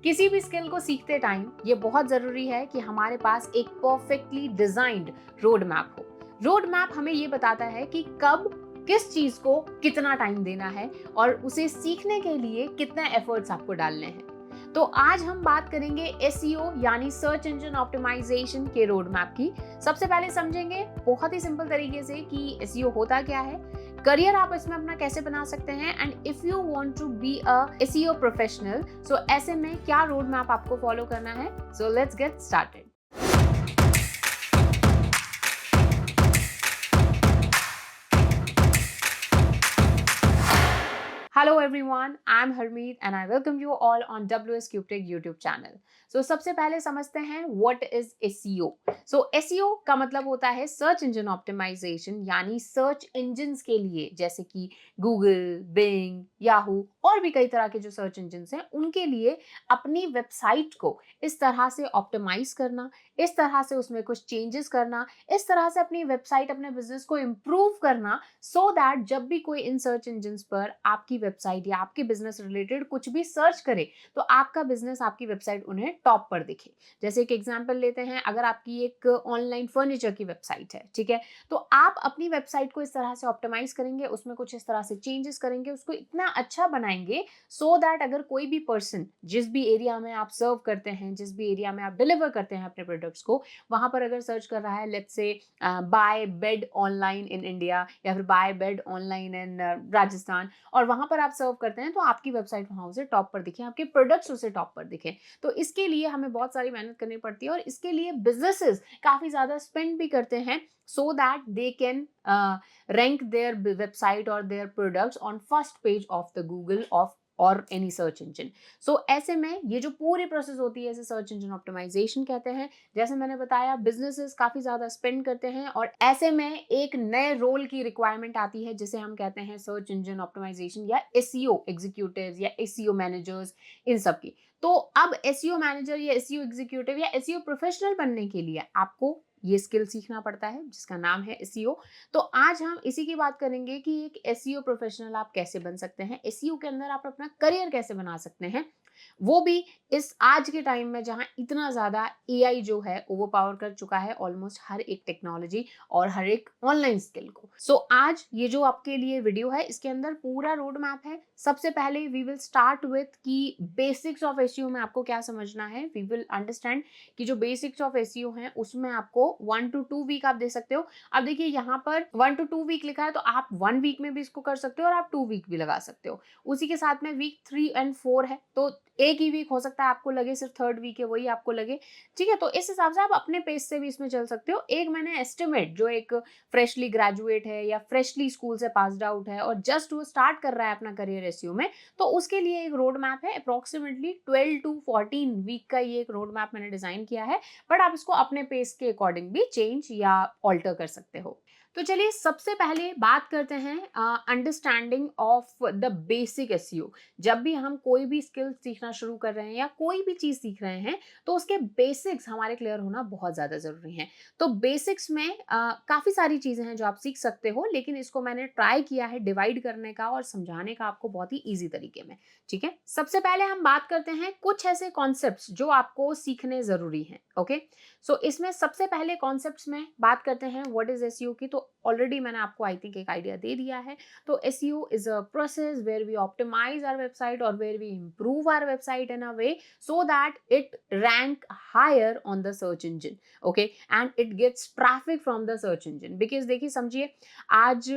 किसी भी स्किल को सीखते टाइम ये बहुत ज़रूरी है कि हमारे पास एक परफेक्टली डिजाइंड रोड मैप हो। रोड मैप हमें ये बताता है कि कब किस चीज को कितना टाइम देना है और उसे सीखने के लिए कितने एफर्ट्स आपको डालने हैं। तो आज हम बात करेंगे एसईओ यानी सर्च इंजन ऑप्टिमाइजेशन के रोड मैप की। सबसे पहले समझेंगे बहुत ही सिंपल तरीके से कि एसईओ होता क्या है, करियर आप इसमें अपना कैसे बना सकते हैं, and if you want to be a SEO professional, so ऐसे में क्या रोड मैप आपको फॉलो करना है। So let's get started. Hello everyone, I'm Harmeet and I welcome you all on WS Cube Tech YouTube channel. So सबसे पहले समझते हैं what is SEO. So SEO का मतलब होता है सर्च इंजन ऑप्टिमाइजेशन, यानी सर्च इंजन्स के लिए जैसे कि गूगल, बिंग, याहू और भी कई तरह के जो सर्च इंजन्स हैं उनके लिए अपनी वेबसाइट को इस तरह से ऑप्टिमाइज करना, इस तरह से उसमें कुछ चेंजेस करना, इस तरह से अपनी वेबसाइट, अपने बिजनेस को इम्प्रूव करना, सो दैट जब भी कोई इन सर्च इंजन्स पर आपकी वेबसाइट या आपके बिजनेस रिलेटेड कुछ भी सर्च करे तो आपका बिजनेस, आपकी वेबसाइट उन्हें टॉप पर दिखे। जैसे एक एग्जांपल लेते हैं, अगर आपकी एक ऑनलाइन फर्नीचर की वेबसाइट है, ठीक है, तो आप अपनी वेबसाइट को इस तरह से ऑप्टिमाइज करेंगे, उसमें कुछ इस तरह से चेंजेस करेंगे, उसको इतना अच्छा बनाएंगे सो दैट अगर कोई भी पर्सन जिस भी एरिया में आप सर्व करते हैं, जिस भी एरिया में आप डिलीवर करते हैं अपने प्रोडक्ट्स को, वहां पर अगर सर्च कर रहा है, let's say buy bed online in India या फिर buy bed online in Rajasthan, और वहां पर आप सर्व करते हैं, तो आपकी वेबसाइट वहां उसे टॉप पर दिखे, आपके प्रोडक्ट्स उसे टॉप पर दिखे। तो इसके लिए हमें बहुत सारी मेहनत करनी पड़ती है और इसके लिए बिजनेसेस काफी ज्यादा स्पेंड भी करते हैं so that they can rank their website और their products on first page of the Google of और एनी सर्च इंजन। सो ऐसे में ये जो पूरी प्रोसेस होती है इसे सर्च इंजन ऑप्टिमाइजेशन कहते हैं। जैसे मैंने बताया, बिजनेसेस काफी ज्यादा स्पेंड करते हैं और ऐसे में एक नए रोल की रिक्वायरमेंट आती है जिसे हम कहते हैं सर्च इंजन ऑप्टिमाइजेशन या एसईओ एग्जीक्यूटिव्स या एसईओ मैनेजर्स, इन सब की। तो अब एसईओ मैनेजर या एसईओ एग्जीक्यूटिव या एसईओ प्रोफेशनल बनने के लिए आपको ये स्किल सीखना पड़ता है जिसका नाम है एसईओ। तो आज हम इसी की बात करेंगे कि एक एसईओ प्रोफेशनल आप कैसे बन सकते हैं, एसईओ के अंदर आप अपना करियर कैसे बना सकते हैं, वो भी इस आज के टाइम में जहां इतना ज्यादा एआई जो है ओवरपावर कर चुका है ऑलमोस्ट हर एक टेक्नोलॉजी और हर एक ऑनलाइन स्किल को। सो आज ये जो आपके लिए वीडियो है इसके अंदर पूरा रोड मैप है। सबसे पहले वी विल स्टार्ट विथ कि बेसिक्स ऑफ एसईओ में आपको क्या समझना है। वी विल अंडरस्टैंड कि जो बेसिक्स ऑफ एसईओ है उसमें आपको 1 to 2 वीक आप दे सकते हो। अब देखिए यहाँ पर 1 to 2 वीक लिखा है, तो आप 1 वीक में भी इसको कर सकते हो और आप 2 वीक भी लगा सकते हो। उसी के साथ में वीक 3 and 4 है, तो एक ही वीक हो सकता है आपको लगे, सिर्फ थर्ड वीक है वही आपको लगे, ठीक है। तो इस हिसाब से आप अपने पेस से भी इसमें चल सकते हो। एक मैंने एस्टिमेट, जो एक फ्रेशली ग्रेजुएट है या फ्रेशली स्कूल से पास्ड आउट है और जस्ट वो स्टार्ट कर रहा है अपना करियर एसईओ में, तो उसके लिए एक रोड मैप है, अप्रोक्सीमेटली 12 to 14 वीक का ये एक रोड मैप मैंने डिजाइन किया है। बट आप इसको अपने पेस के अकॉर्डिंग भी चेंज या ऑल्टर कर सकते हो। तो चलिए सबसे पहले बात करते हैं understanding of the basic SEO. जब भी हम कोई भी स्किल सीखना शुरू कर रहे हैं या कोई भी चीज सीख रहे हैं तो उसके बेसिक्स हमारे क्लियर होना बहुत ज्यादा जरूरी है। तो बेसिक्स में काफी सारी चीजें हैं जो आप सीख सकते हो, लेकिन इसको मैंने ट्राई किया है डिवाइड करने का और समझाने का आपको बहुत ही इजी तरीके में, ठीक है। सबसे पहले हम बात करते हैं कुछ ऐसे कॉन्सेप्ट्स जो आपको सीखने जरूरी हैं। ओके, सो इसमें सबसे पहले कॉन्सेप्ट्स में बात करते हैं व्हाट इज एसईओ की। तो ऑलरेडी मैंने आपको आई थिंक एक आइडिया दे दिया है। तो SEO is a process where we optimize our website or where we improve our website in a way so that it rank higher on the search engine, okay, and it gets traffic from the search engine। because देखिए समझिए, आज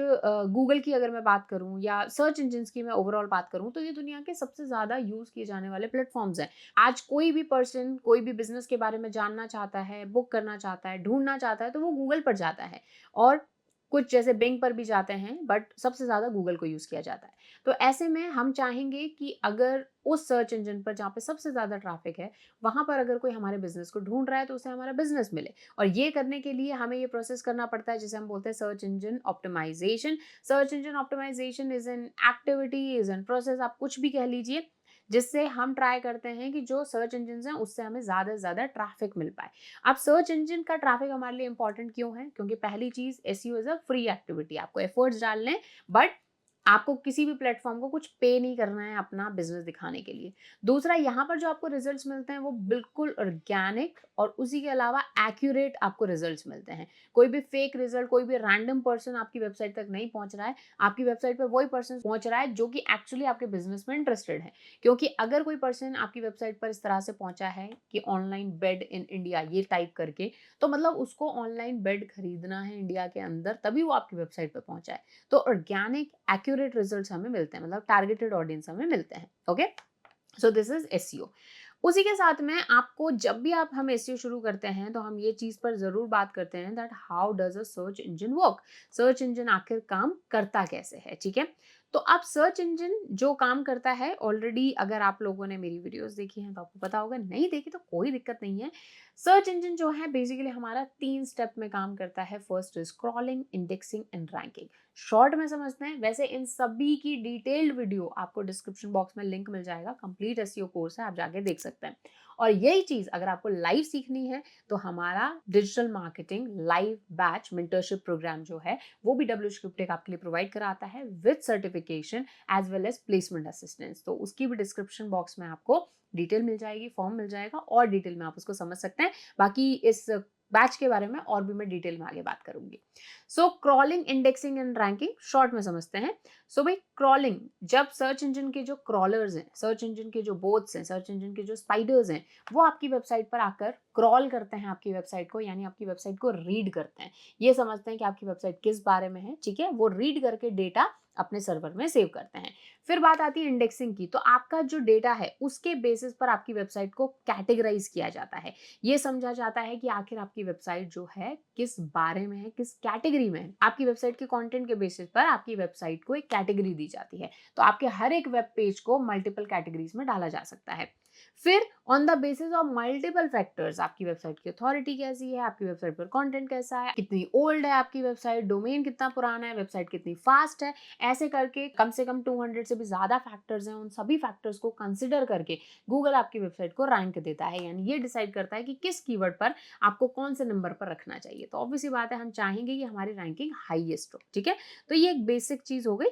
Google की अगर मैं बात करूं या search engine की मैं ओवरऑल बात करूं तो ये दुनिया के सबसे ज्यादा यूज किए जाने वाले प्लेटफॉर्म्स हैं। आज कोई भी पर्सन कोई भी बिजनेस के बारे में जानना चाहता है, बुक करना चाहता है, ढूंढना चाहता है, तो वो गूगल पर जाता है और कुछ जैसे बिंग पर भी जाते हैं, बट सबसे ज्यादा गूगल को यूज किया जाता है। तो ऐसे में हम चाहेंगे कि अगर उस सर्च इंजन पर जहाँ पे सबसे ज्यादा ट्रैफिक है वहां पर अगर कोई हमारे बिजनेस को ढूंढ रहा है तो उसे हमारा बिजनेस मिले, और ये करने के लिए हमें ये प्रोसेस करना पड़ता है जिसे हम बोलते हैं search engine optimization. Search engine optimization is an activity, is an process, आप कुछ भी कह लीजिए, जिससे हम ट्राई करते हैं कि जो सर्च इंजन हैं उससे हमें ज्यादा से ज्यादा ट्रैफिक मिल पाए। अब सर्च इंजन का ट्रैफिक हमारे लिए इंपॉर्टेंट क्यों है? क्योंकि पहली चीज, SEO is a free activity, आपको एफर्ट्स डालने, बट आपको किसी भी प्लेटफॉर्म को कुछ पे नहीं करना है अपना बिजनेस दिखाने के लिए। दूसरा, यहाँ पर जो आपको रिजल्ट्स मिलते हैं वो बिल्कुल ऑर्गेनिक और उसी के अलावा एक्यूरेट आपको रिजल्ट्स मिलते हैं। कोई भी फेक रिजल्ट, कोई भी रैंडम पर्सन आपकी वेबसाइट तक नहीं पहुंच रहा है। आपकी वेबसाइट पर वही पर्सन पहुंच रहा है जो कि एक्चुअली आपके बिजनेस में इंटरेस्टेड है। क्योंकि अगर कोई पर्सन आपकी वेबसाइट पर इस तरह से पहुंचा है कि ऑनलाइन बेड इन इंडिया ये टाइप करके, तो मतलब उसको ऑनलाइन बेड खरीदना है इंडिया के अंदर, तभी वो आपकी वेबसाइट पर पहुंचा है। तो ऑर्गेनिक एक्यूरेट रिजल्ट्स हमें मिलते हैं, मतलब टारगेटेड ऑडियंस हमें मिलते हैं। Okay, so this is SEO. उसी के साथ में आपको जब भी हम एसईओ शुरू करते हैं तो हम ये चीज पर जरूर बात करते हैं that how does a search engine work. Search engine आखिर काम करता कैसे है, ठीक है। तो अब सर्च इंजन जो काम करता है, ऑलरेडी अगर आप लोगों ने मेरी वीडियोस देखी हैं तो आपको पता होगा, नहीं देखी तो कोई दिक्कत नहीं है। सर्च इंजन जो है बेसिकली हमारा 3 स्टेप में काम करता है। First is crawling, indexing and ranking. Short में समझते हैं, वैसे इन सभी की डिटेल्ड वीडियो आपको डिस्क्रिप्शन बॉक्स में लिंक मिल जाएगा। कंप्लीट एसईओ कोर्स है, आप जाके देख सकते हैं। और यही चीज अगर आपको लाइव सीखनी है तो हमारा digital marketing live batch mentorship programme जो है वो भी डब्ल्यू स्क्रिप्टेक आपके लिए प्रोवाइड कराता है with certification as well as placement assistance. तो उसकी भी डिस्क्रिप्शन बॉक्स में आपको डिटेल मिल जाएगी, फॉर्म मिल जाएगा और डिटेल में आप उसको समझ सकते हैं। बाकी इस बैच के बारे में और भी मैं डिटेल में आगे बात करूंगी। So crawling, indexing and ranking short में समझते हैं। सो भाई क्रॉलिंग, जब सर्च इंजन के जो क्रॉलर्स हैं, सर्च इंजन के जो बोट्स हैं, सर्च इंजन के जो स्पाइडर्स हैं, वो आपकी वेबसाइट पर आकर क्रॉल करते हैं आपकी वेबसाइट को, यानी आपकी वेबसाइट को रीड करते हैं। ये समझते हैं कि आपकी वेबसाइट किस बारे में है, ठीक है। वो रीड करके डेटा अपने सर्वर में सेव करते हैं। फिर बात आती है इंडेक्सिंग की। तो आपका जो डेटा है उसके बेसिस पर आपकी वेबसाइट को कैटेगराइज किया जाता है। ये समझा जाता है कि आखिर आपकी वेबसाइट जो है किस बारे में है, किस कैटेगरी में है। आपकी वेबसाइट के कंटेंट के बेसिस पर आपकी वेबसाइट को एक कैटेगरी दी जाती है। तो आपके हर एक वेब पेज को मल्टीपल कैटेगरीज में डाला जा सकता है। फिर on the basis of multiple factors आपकी वेबसाइट की अथॉरिटी कैसी है, आपकी वेबसाइट पर कंटेंट कैसा है, कितनी ओल्ड है आपकी वेबसाइट, डोमेन कितना पुराना है, वेबसाइट कितनी फास्ट है, ऐसे करके कम से कम 200 से भी ज्यादा फैक्टर्स हैं। उन सभी फैक्टर्स को कंसिडर करके गूगल आपकी वेबसाइट को रैंक देता है, यानी ये डिसाइड करता है कि किस कीवर्ड पर आपको कौन से नंबर पर रखना चाहिए। तो ऑब्वियसली बात है, हम चाहेंगे कि हमारी रैंकिंग हाईएस्ट हो, ठीक है। तो ये एक बेसिक चीज हो गई।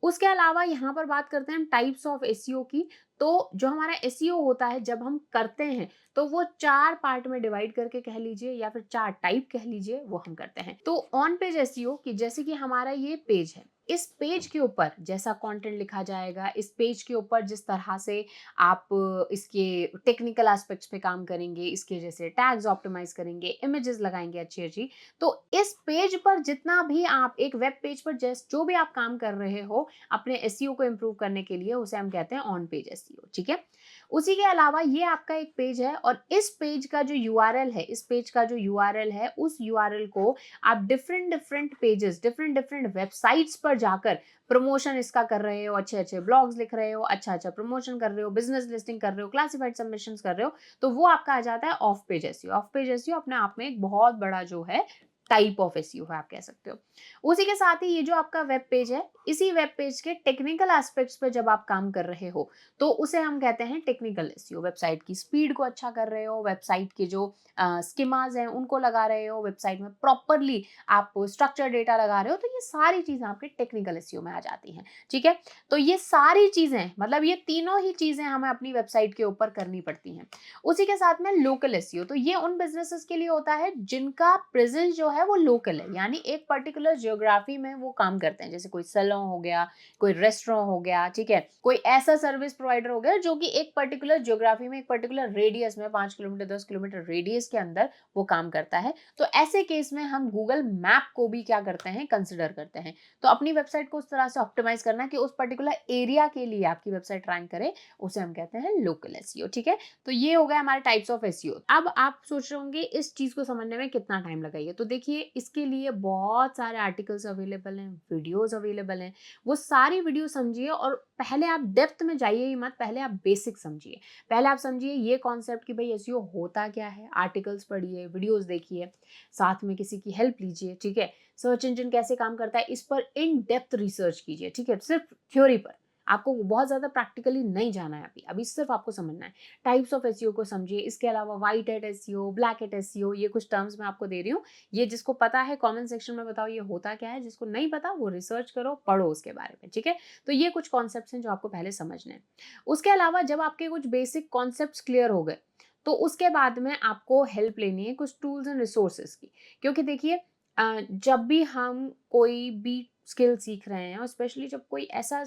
उसके अलावा यहाँ पर बात करते हैं हम टाइप्स ऑफ एसईओ की। तो जो हमारा एसईओ होता है जब हम करते हैं तो वो 4 पार्ट में डिवाइड करके कह लीजिए या फिर 4 टाइप कह लीजिए, वो हम करते हैं। तो ऑन पेज एसईओ की, जैसे कि हमारा ये पेज है, इस पेज के ऊपर जैसा कंटेंट लिखा जाएगा, इस पेज के ऊपर जिस तरह से आप इसके टेक्निकल एस्पेक्ट्स पे काम करेंगे, इसके जैसे टैग्स ऑप्टिमाइज करेंगे, इमेजेस लगाएंगे अच्छी अच्छी, तो इस पेज पर जितना भी आप एक वेब पेज पर जो भी आप काम कर रहे हो अपने एसईओ को इंप्रूव करने के लिए, उसे हम कहते हैं ऑन पेज एसईओ, ठीक है। उसी के अलावा ये आपका एक पेज है और इस पेज का जो यूआरएल है, इस पेज का जो यूआरएल है, उस यूआरएल को आप different different pages, different different websites पर जाकर प्रमोशन इसका कर रहे हो, अच्छे अच्छे ब्लॉग्स लिख रहे हो, अच्छा अच्छा प्रमोशन कर रहे हो, बिजनेस लिस्टिंग कर रहे हो, क्लासिफाइड सबमिशंस कर रहे हो, तो वो आपका आ जाता है of page SEO. Of page SEO अपने आप में एक बहुत बड़ा जो है टाइप ऑफ एसईओ है, आप कह सकते हो। उसी के साथ ही ये जो आपका वेब पेज है, इसी वेब पेज के टेक्निकल एस्पेक्ट्स पे जब आप काम कर रहे हो तो उसे हम कहते हैं टेक्निकल एसईओ। वेबसाइट की स्पीड को अच्छा कर रहे हो, वेबसाइट के जो स्कीमाज हैं उनको लगा रहे हो, वेबसाइट में प्रॉपरली आप स्ट्रक्चर डेटा लगा रहे हो, तो ये सारी चीजें आपके टेक्निकल एसईओ में आ जाती हैं, ठीक है। तो ये सारी चीजें, मतलब ये तीनों ही चीजें हमें अपनी वेबसाइट के ऊपर करनी पड़ती हैं। उसी के साथ में लोकल एसईओ, तो ये उन बिजनेसेस के लिए होता है जिनका प्रेजेंस जो है वो लोकल है, यानी एक पर्टिकुलर जियोग्राफी में वो काम करते हैं। जैसे कोई सैलून हो गया, कोई रेस्टोरेंट हो गया, ठीक है, कोई ऐसा सर्विस प्रोवाइडर हो गया जो कि एक पर्टिकुलर जियोग्राफी में, एक पर्टिकुलर रेडियस में, 5 किलोमीटर 10 किलोमीटर रेडियस के अंदर वो काम करता है। तो ऐसे केस में हम गूगल मैप को भी क्या करते हैं, कंसिडर करते हैं। तो अपनी वेबसाइट को उस तरह से ऑप्टिमाइज करना कि उस पर्टिकुलर एरिया के लिए आपकी वेबसाइट रैंक करे, उसे हम कहते हैं लोकल एसईओ, ठीक है। तो ये हो गया हमारे टाइप्स ऑफ एसईओ। अब आप सोच रहे होंगे इस चीज को समझने में कितना टाइम लगाइए, तो देखिए इसके लिए बहुत सारे आर्टिकल्स अवेलेबल हैं, वीडियोस अवेलेबल हैं। वो सारी वीडियो समझिए और पहले आप डेप्थ में जाइए ही मत, पहले आप बेसिक समझिए। पहले आप समझिए ये कॉन्सेप्ट कि भाई एसईओ होता क्या है, आर्टिकल्स पढ़िए, वीडियोस देखिए, साथ में किसी की हेल्प लीजिए, ठीक है। सर्च इंजन कैसे काम करता है इस पर इन डेप्थ रिसर्च कीजिए, ठीक है, सिर्फ थ्योरी पर। आपको बहुत ज़्यादा प्रैक्टिकली नहीं जाना है अभी, अभी सिर्फ आपको समझना है। टाइप्स ऑफ एसईओ को समझिए, इसके अलावा white hat SEO, black hat SEO, ये कुछ टर्म्स मैं आपको दे रही हूँ। ये जिसको पता है कमेंट सेक्शन में बताओ ये होता क्या है, जिसको नहीं पता वो रिसर्च करो, पढ़ो उसके बारे में, ठीक है। तो ये कुछ कॉन्सेप्ट्स हैं जो आपको पहले समझने हैं। उसके अलावा जब आपके कुछ बेसिक कॉन्सेप्ट्स क्लियर हो गए, तो उसके बाद में आपको हेल्प लेनी है कुछ टूल्स एंड रिसोर्सेज की। क्योंकि देखिए जब भी हम कोई भी स्किल सीख रहे हैं और स्पेशली जब कोई ऐसा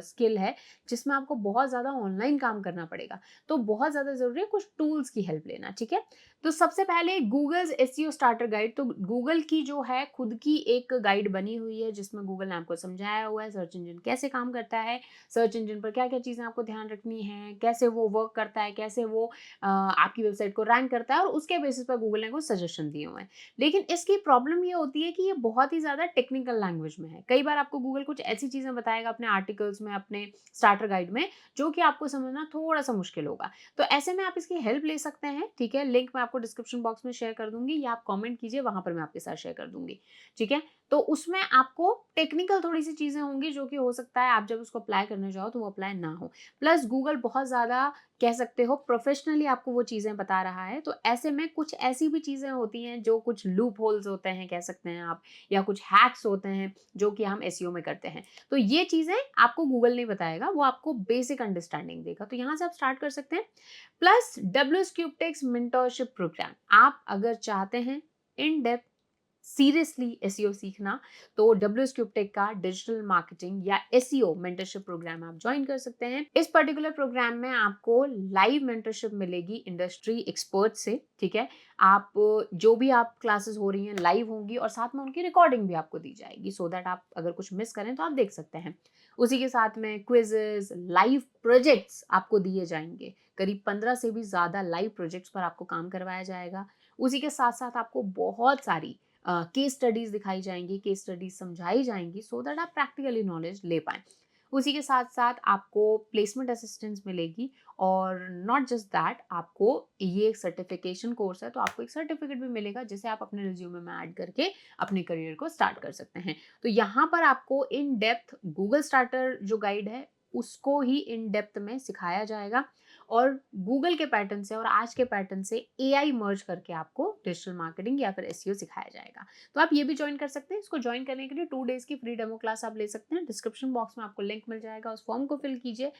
स्किल है जिसमें आपको बहुत ज़्यादा ऑनलाइन काम करना पड़ेगा, तो बहुत ज़्यादा ज़रूरी है कुछ टूल्स की हेल्प लेना, ठीक है। तो सबसे पहले गूगल्स एसईओ स्टार्टर गाइड, तो गूगल की जो है खुद की एक गाइड बनी हुई है जिसमें गूगल ने आपको समझाया हुआ है सर्च इंजन कैसे काम करता है, सर्च इंजन पर क्या क्या चीज़ें आपको ध्यान रखनी है, कैसे वो वर्क करता है, कैसे वो आपकी वेबसाइट को रैंक करता है, और उसके बेसिस पर गूगल ने कुछ सजेशन दिए हुए हैं। लेकिन इसकी प्रॉब्लम ये होती है कि ये बहुत ही ज़्यादा टेक्निकल लैंग्वेज में है। कई बार आपको गूगल कुछ ऐसी चीज़ें बताएगा अपने आर्टिकल्स में, अपने स्टार्टर गाइड में, जो कि आपको समझना थोड़ा-सा मुश्किल होगा। तो ऐसे में आप इसकी हेल्प ले सकते हैं, ठीक है? लिंक मैं आपको डिस्क्रिप्शन बॉक्स में शेयर कर दूँगी, या आप कमेंट कीजिए, वहाँ पर मैं आपके साथ शेयर कर दूँगी, ठीक है? तो उसमें आपको टेक्निकल थोड़ी-सी चीज़ें होंगी जो कि हो सकता है आप जब उसको अप्लाई करने जाओ तो वो अप्लाई ना हो। प्लस गूगल बहुत ज़्यादा कह सकते हो प्रोफेशनली आपको वो चीज़ें बता रहा है, तो ऐसे में कुछ ऐसी भी चीज़ें होती हैं जो कुछ लूप होल्स होते हैं कह सकते हैं आप, या कुछ हैक्स होते हैं जो कि हम एसईओ में करते हैं। तो ये चीज़ें आपको गूगल नहीं बताएगा, वो आपको बेसिक अंडरस्टैंडिंग देगा। तो यहाँ से आप स्टार्ट कर सकते हैं। प्लस डब्ल्यूएस क्यूबटेक्स मेंटरशिप प्रोग्राम, आप अगर चाहते हैं इन डेप्थ सीरियसली एसईओ सीखना, तो डब्ल्यूएस क्यूबटेक का डिजिटल मार्केटिंग या एसईओ मेंटरशिप प्रोग्राम आप ज्वाइन कर सकते हैं। इस पर्टिकुलर प्रोग्राम में आपको लाइव मेंटरशिप मिलेगी इंडस्ट्री एक्सपर्ट से, ठीक है। आप जो भी आप क्लासेस हो रही हैं लाइव होंगी, और साथ में उनकी रिकॉर्डिंग भी आपको दी जाएगी, सो दैट आप अगर कुछ मिस करें तो आप देख सकते हैं। उसी के साथ में क्विजेस, लाइव प्रोजेक्ट्स आपको दिए जाएंगे, करीब 15 से भी ज्यादा लाइव प्रोजेक्ट्स पर आपको काम करवाया जाएगा। उसी के साथ साथ आपको बहुत सारी केस स्टडीज दिखाई जाएंगी, केस स्टडीज समझाई जाएंगी, सो दैट आप प्रैक्टिकली नॉलेज ले पाएं। उसी के साथ साथ आपको प्लेसमेंट असिस्टेंस मिलेगी, और नॉट जस्ट दैट, आपको ये एक सर्टिफिकेशन कोर्स है, तो आपको एक सर्टिफिकेट भी मिलेगा जिसे आप अपने रिज्यूमे में ऐड करके अपने करियर को स्टार्ट कर सकते हैं। तो यहाँ पर आपको इन डेप्थ गूगल स्टार्टर जो गाइड है उसको ही इन डेप्थ में सिखाया जाएगा, और गूगल के पैटर्न से और आज के पैटर्न से एआई मर्ज करके आपको डिजिटल मार्केटिंग या फिर एसईओ सिखाया जाएगा। तो आप ये भी ज्वाइन कर सकते हैं। इसको ज्वाइन करने के लिए 2 डेज की फ्री डेमो क्लास आप ले सकते हैं। डिस्क्रिप्शन बॉक्स में आपको लिंक मिल जाएगा, उस फॉर्म को फिल कीजिए,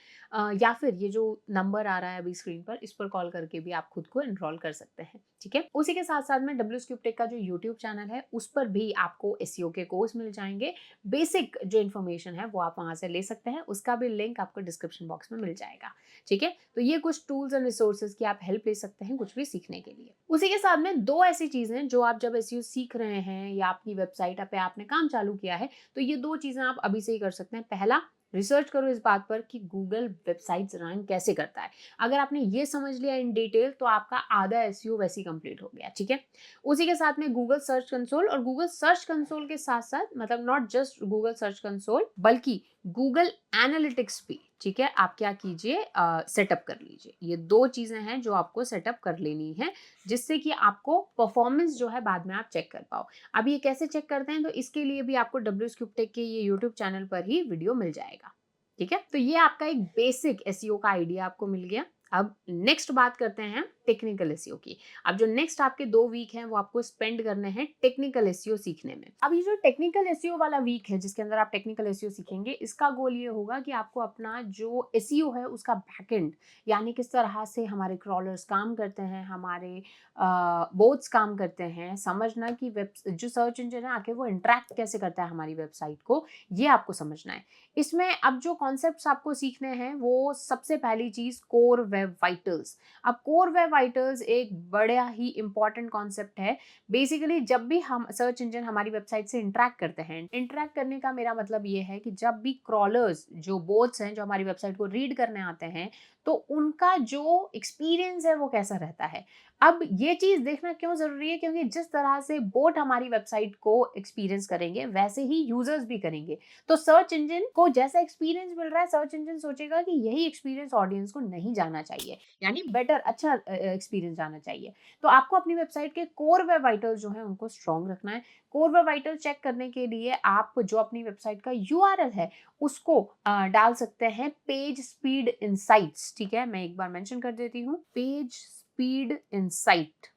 या फिर ये जो नंबर आ रहा है अभी स्क्रीन पर, इस पर कॉल करके भी आप खुद को एनरोल कर सकते हैं, ठीक है। उसी के साथ साथ में डब्ल्यूएस क्यूबटेक का जो यूट्यूब चैनल है उस पर भी आपको एसईओ के कोर्स मिल जाएंगे। बेसिक जो इन्फॉर्मेशन है वो आप वहां से ले सकते हैं, उसका भी लिंक आपको डिस्क्रिप्शन बॉक्स में मिल जाएगा, ठीक है। तो ये कुछ टूल्स एंड रिसोर्सेज की आप हेल्प ले सकते हैं कुछ भी सीखने के लिए। उसी के साथ में दो ऐसी चीजें जो आप जब एसईओ सीख रहे हैं या अपनी वेबसाइट पे आपने काम चालू किया है, तो ये दो चीजें आप अभी से ही कर सकते हैं। पहला, रिसर्च करो इस बात पर कि गूगल वेबसाइट्स रैंक कैसे करता है। अगर आपने ये समझ लिया इन डिटेल, तो आपका आधा एसईओ वैसे ही कंप्लीट हो गया, ठीक है। उसी के साथ में गूगल सर्च कंसोल, और गूगल सर्च कंसोल के साथ साथ मतलब not just Google search console बल्कि गूगल एनालिटिक्स भी, ठीक है, आप क्या कीजिए, सेटअप कर लीजिए। ये दो चीजें हैं जो आपको सेटअप कर लेनी है, जिससे कि आपको परफॉर्मेंस जो है बाद में आप चेक कर पाओ। अब ये कैसे चेक करते हैं, तो इसके लिए भी आपको डब्ल्यूएस क्यूबटेक के ये यूट्यूब चैनल पर ही वीडियो मिल जाएगा, ठीक है। तो ये आपका एक बेसिक एसईओ का आइडिया आपको मिल गया। अब नेक्स्ट बात करते हैं टेक्निकल एसईओ की। अब जो नेक्स्ट आपके 2 वीक हैं वो आपको स्पेंड करने हैं टेक्निकल एसईओ सीखने में। अब ये जो टेक्निकल एसईओ वाला वीक है जिसके अंदर आप टेक्निकल एसईओ सीखेंगे, इसका गोल ये होगा कि आपको अपना जो एसईओ है उसका बैकएंड, यानी किस तरह से हमारे क्रॉलर्स काम करते हैं, हमारे बोट्स काम करते हैं, समझना कि वेब जो सर्च इंजन है आखिर वो इंटरेक्ट कैसे करता है हमारी वेबसाइट को, ये आपको समझना है। इसमें अब जो कॉन्सेप्ट्स आपको सीखने हैं वो सबसे पहली चीज कोर वेब वाइटल्स। अब कोर वेब वाइटल्स एक बड़ा ही इंपॉर्टेंट कॉन्सेप्ट है। बेसिकली जब भी हम सर्च इंजन हमारी वेबसाइट से इंटरेक्ट करते हैं, इंटरेक्ट करने का मेरा मतलब ये है कि जब भी क्रॉलर्स जो बोट्स हैं जो हमारी वेबसाइट को रीड करने आते हैं, तो उनका जो एक्सपीरियंस है वो कैसा रहता है। अब ये चीज देखना क्यों जरूरी है, क्योंकि जिस तरह से बोट हमारी वेबसाइट को एक्सपीरियंस करेंगे वैसे ही यूजर्स भी करेंगे। तो सर्च इंजन को जैसा एक्सपीरियंस मिल रहा है, सर्च इंजन सोचेगा कि यही एक्सपीरियंस ऑडियंस को नहीं जाना चाहिए, यानी बेटर अच्छा एक्सपीरियंस जाना चाहिए। तो आपको अपनी वेबसाइट के कोर वेब वाइटल्स जो है उनको स्ट्रॉन्ग रखना है। कोर वेब वाइटल चेक करने के लिए आप जो अपनी वेबसाइट का यूआरएल है उसको डाल सकते हैं पेज स्पीड इनसाइट्स। ठीक है, मैं एक बार मेंशन कर देती हूँ, पेज स्पीड इनसाइट।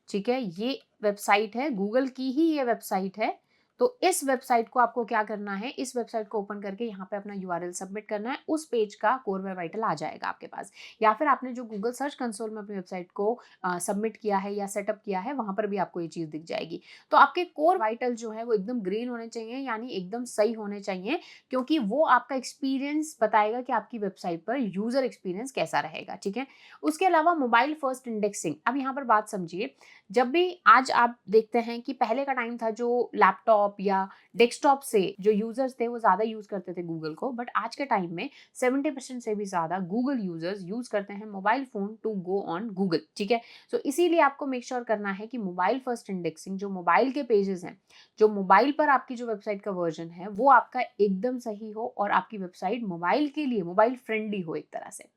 ठीक है, ये वेबसाइट है, गूगल की ही ये वेबसाइट है। तो इस वेबसाइट को आपको क्या करना है, इस वेबसाइट को ओपन करके यहाँ पे अपना यूआरएल सबमिट करना है, उस पेज का कोर वेब वाइटल आ जाएगा आपके पास। या फिर आपने जो गूगल सर्च कंसोल में अपनी वेबसाइट को सबमिट किया है या सेटअप किया है, वहां पर भी आपको ये चीज दिख जाएगी। तो आपके कोर वाइटल जो है वो एकदम ग्रीन होने चाहिए, यानी एकदम सही होने चाहिए, क्योंकि वो आपका एक्सपीरियंस बताएगा कि आपकी वेबसाइट पर यूजर एक्सपीरियंस कैसा रहेगा। ठीक है, उसके अलावा मोबाइल फर्स्ट इंडेक्सिंग। अब यहाँ पर बात समझिए, जब भी आज आप देखते हैं कि पहले का टाइम था जो लैपटॉप या डेस्कटॉप से जो यूजर्स थे वो ज्यादा यूज करते थे गूगल को, बट आज के टाइम में 70% से भी ज्यादा गूगल यूजर्स यूज करते हैं mobile phone to go on Google. ठीक है, तो इसीलिए आपको मेक श्योर करना है कि मोबाइल फर्स्ट इंडेक्सिंग, जो मोबाइल के पेजेस हैं, जो मोबाइल पर आपकी जो वेबसाइट का वर्जन है वो आपका एकदम सही हो और आपकी वेबसाइट मोबाइल के लिए मोबाइल फ्रेंडली हो एक तरह से।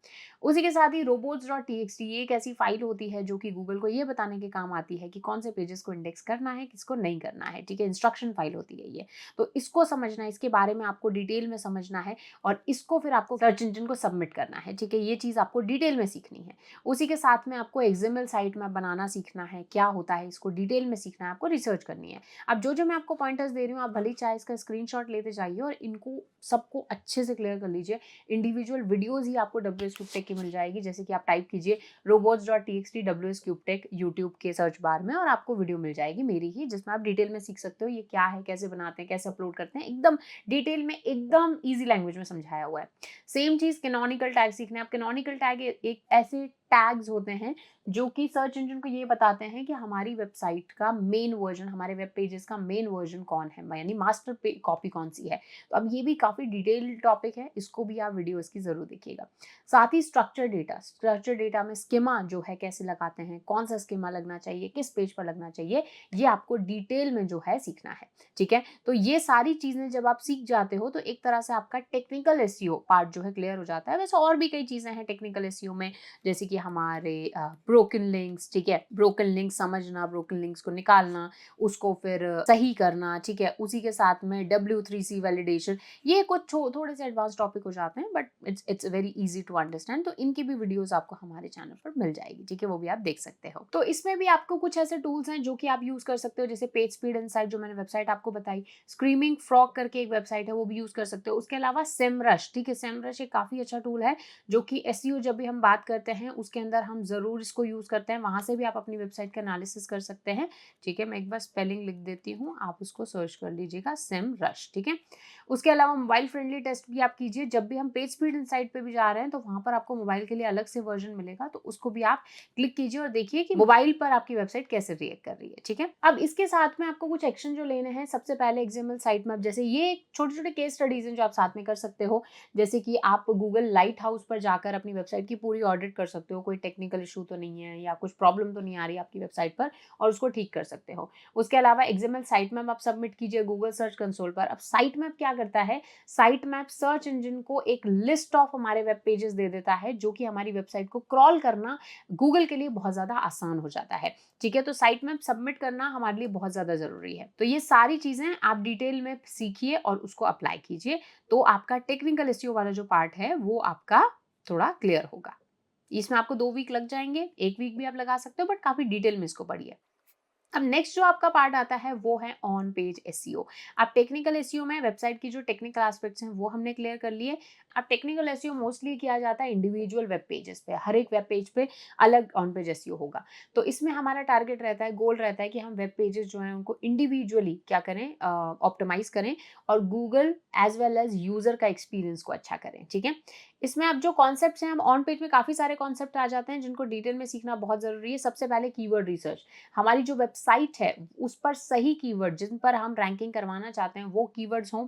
उसी के साथ ही robots.txt ये एक ऐसी फाइल होती है जो कि गूगल को ये बताने के काम आती है कि कौन से पेजेस को इंडेक्स करना है, किसको नहीं करना है। ठीक है, इंस्ट्रक्शन फाइल होती है ये। तो इसको समझना है, इसके बारे में आपको डिटेल में समझना है और इसको फिर आपको सर्च इंजन को सबमिट करना है। ठीक है, ये चीज आपको डिटेल में सीखनी है। उसी के साथ में आपको एक्सएमएल साइट मैप बनाना सीखना है, क्या होता है इसको डिटेल में सीखना है, आपको रिसर्च करनी है। अब जो मैं आपको पॉइंटर्स दे रही हूँ, आप भले ही चाहे इसका स्क्रीनशॉट लेते जाइए और इनको सबको अच्छे से क्लियर कर लीजिए। इंडिविजुअल वीडियोस ही आपको WS Cube Tech की मिल जाएगी, जैसे कि आप टाइप कीजिए robots.txt WS Cube Tech YouTube के सर्च बार में और आपको वीडियो मिल जाएगी मेरी ही, जिसमें आप डिटेल में सीख सकते हो ये क्या है, कैसे बनाते हैं, कैसे अपलोड करते हैं, एकदम डिटेल में, एकदम ईजी लैंग्वेज में समझाया हुआ है। सेम चीज कैनोनिकल टैग सीखना है। आप कैनोनिकल टैग एक ऐसे टैग्स होते हैं जो कि सर्च इंजन को ये बताते हैं कि हमारी वेबसाइट का मेन वर्जन, हमारे वेब पेजेस का मेन वर्जन कौन है, यानी मास्टर कॉपी कौन सी है। तो अब ये भी काफी डिटेल्ड टॉपिक है, इसको भी आप वीडियोस की जरूर देखिएगा। साथ ही स्ट्रक्चर डेटा में स्कीमा जो है कैसे लगाते हैं, कौन सा स्कीमा लगना चाहिए, किस पेज पर लगना चाहिए, ये आपको डिटेल में जो है सीखना है। ठीक है, तो ये सारी चीजें जब आप सीख जाते हो तो एक तरह से आपका टेक्निकल एसईओ पार्ट जो है क्लियर हो जाता है। वैसे और भी कई चीजें हैं टेक्निकल एसईओ में, जैसे कि हमारे ब्रोकन लिंक्स। ठीक है, ब्रोकन लिंक समझना, ब्रोकन लिंक्स को निकालना, उसको फिर सही करना। ठीक है, उसी के साथ में W3C वैलिडेशन, ये कुछ थोड़े से एडवांस टॉपिक हो जाते हैं, but it's very easy to understand. तो इनकी भी वीडियोस आपको हमारे चैनल पर मिल जाएगी। ठीक है, वो भी आप देख सकते हो। तो इसमें भी आपको कुछ ऐसे टूल्स हैं जो कि आप यूज कर सकते हो, जैसे पेज स्पीड इनसाइट जो मैंने वेबसाइट आपको बताई, स्क्रीमिंग फ्रॉग करके एक वेबसाइट है वो भी यूज कर सकते हो। उसके अलावा सेमरश। ठीक है, सेमरश एक काफी अच्छा टूल है जो कि एसईओ जब भी हम बात करते हैं उसके अंदर हम जरूर इसको यूज करते हैं, वहां से भी आप अपनी वेबसाइट का एनालिसिस कर सकते हैं। ठीक है, मैं एक बार स्पेलिंग लिख देती हूँ, आप उसको सर्च कर लीजिएगा, सेमरश। ठीक है, उसके अलावा मोबाइल फ्रेंडली टेस्ट भी आप कीजिए। जब भी हम पेज स्पीड इनसाइट पे भी जा रहे हैं तो वहां पर आपको मोबाइल के लिए अलग से वर्जन मिलेगा, तो उसको भी आप क्लिक कीजिए और देखिए कि मोबाइल पर आपकी वेबसाइट कैसे रिएक्ट कर रही है। ठीक है, अब इसके साथ में आपको कुछ एक्शन जो लेने हैं, सबसे पहले एक्सएमएल साइट मैप, जैसे ये छोटे छोटे केस स्टडीज हैं जो आप साथ में कर सकते हो। जैसे कि आप गूगल लाइट हाउस पर जाकर अपनी वेबसाइट की पूरी ऑडिट कर सकते हो, कोई टेक्निकल इशू तो नहीं है या कुछ प्रॉब्लम तो नहीं आ रही आपकी वेबसाइट पर, और उसको ठीक कर सकते हो। उसके अलावा एक्सएमएल साइट मैप आप सबमिट कीजिए गूगल सर्च कंसोल पर। अब साइट मैप क्या करता है, साइट मैप सर्च इंजन को एक लिस्ट ऑफ हमारे वेब पेजेस दे देता है, जो कि हमारी वेबसाइट को क्रॉल करना गूगल के लिए बहुत ज्यादा आसान हो जाता है। ठीक है, तो साइट मैप सबमिट करना हमारे लिए बहुत ज्यादा जरूरी है। तो ये सारी चीजें आप डिटेल में सीखिए और उसको अप्लाई कीजिए, तो आपका टेक्निकल एसईओ वाला जो पार्ट है वो आपका थोड़ा क्लियर होगा। इसमें आपको 2 वीक लग जाएंगे, 1 वीक भी आप लगा सकते हो, बट काफी डिटेल में इसको पढ़िए। अब नेक्स्ट जो आपका पार्ट आता है वो है ऑन पेज एसईओ। अब टेक्निकल एसईओ में वेबसाइट की जो टेक्निकल एस्पेक्ट्स हैं वो हमने क्लियर कर लिए। अब टेक्निकल एसईओ मोस्टली किया जाता है इंडिविजुअल वेब पेजेस पे, हर एक वेब पेज पे अलग ऑन पेज एसईओ होगा। तो इसमें हमारा टारगेट रहता है, गोल रहता है कि हम वेब पेजेस जो हैं उनको इंडिविजुअली क्या करें, ऑप्टिमाइज करें और Google as well as user का एक्सपीरियंस को अच्छा करें। ठीक है, इसमें अब जो कॉन्सेप्ट्स हैं, हम ऑन पेज में काफी सारे कॉन्सेप्ट आ जाते हैं जिनको डिटेल में सीखना बहुत जरूरी है। सबसे पहले कीवर्ड रिसर्च, हमारी जो वेबसाइट है उस पर सही कीवर्ड जिन पर हम रैंकिंग करवाना चाहते हैं वो कीवर्ड्स हों।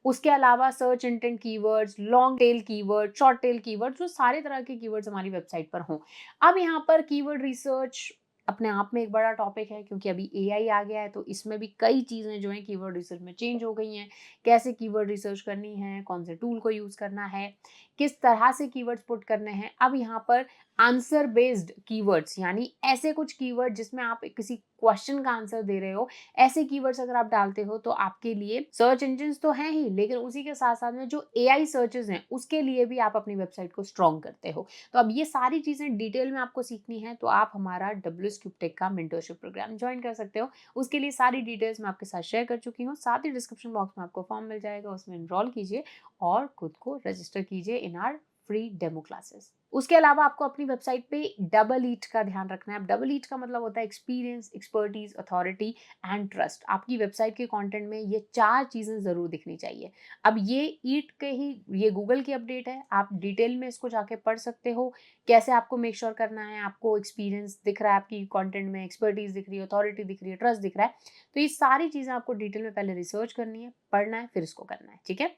उसके अलावा search intent keywords, long tail keyword, short tail keywords, जो सारे तरह के कीवर्ड्स हमारी वेबसाइट पर हों। अब यहाँ पर कीवर्ड रिसर्च अपने आप में एक बड़ा टॉपिक है, क्योंकि अभी एआई आ गया है, तो इसमें भी कई चीज़ें जो हैं कीवर्ड रिसर्च में चेंज हो गई हैं। कैसे कीवर्ड रिसर्च करनी है, कौन से टूल को यूज़ करना है, किस तरह से कीवर्ड्स पुट करने हैं। अब यहाँ पर आंसर बेस्ड कीवर्ड्स, यानी ऐसे कुछ कीवर्ड जिसमें आप किसी क्वेश्चन का आंसर दे रहे हो, ऐसे कीवर्ड्स अगर आप डालते हो तो आपके लिए सर्च इंजिन्स तो हैं ही, लेकिन उसी के साथ साथ में जो एआई सर्चेस हैं उसके लिए भी आप अपनी वेबसाइट को स्ट्रॉन्ग करते हो। तो अब ये सारी चीज़ें डिटेल में आपको सीखनी है, तो आप हमारा WS क्यूब टेक का मेंटरशिप प्रोग्राम ज्वाइन कर सकते हो। उसके लिए सारी डिटेल्स मैं आपके साथ शेयर कर चुकी हूँ। साथ ही डिस्क्रिप्शन बॉक्स में आपको फॉर्म मिल जाएगा, उसमें एनरोल कीजिए और खुद को रजिस्टर कीजिए in our free demo classes. उसके अलावा आपको अपनी वेबसाइट पे डबल ईट का ध्यान रखना है। अब डबल ईट का मतलब होता है experience, expertise, authority and trust. आपकी वेबसाइट के कंटेंट में ये 4 चीजें जरूर दिखनी चाहिए। अब ये ईट के ही, ये गूगल की अपडेट है, आप डिटेल में इसको जाके पढ़ सकते हो। कैसे आपको मेक श्योर करना है, आपको एक्सपीरियंस दिख रहा है आपकी कंटेंट में, एक्सपर्टीज दिख रही है, अथॉरिटी दिख रही है, ट्रस्ट दिख रहा है। तो ये सारी चीजें आपको डिटेल में पहले रिसर्च करनी है, पढ़ना है, फिर इसको करना है, ठीक है।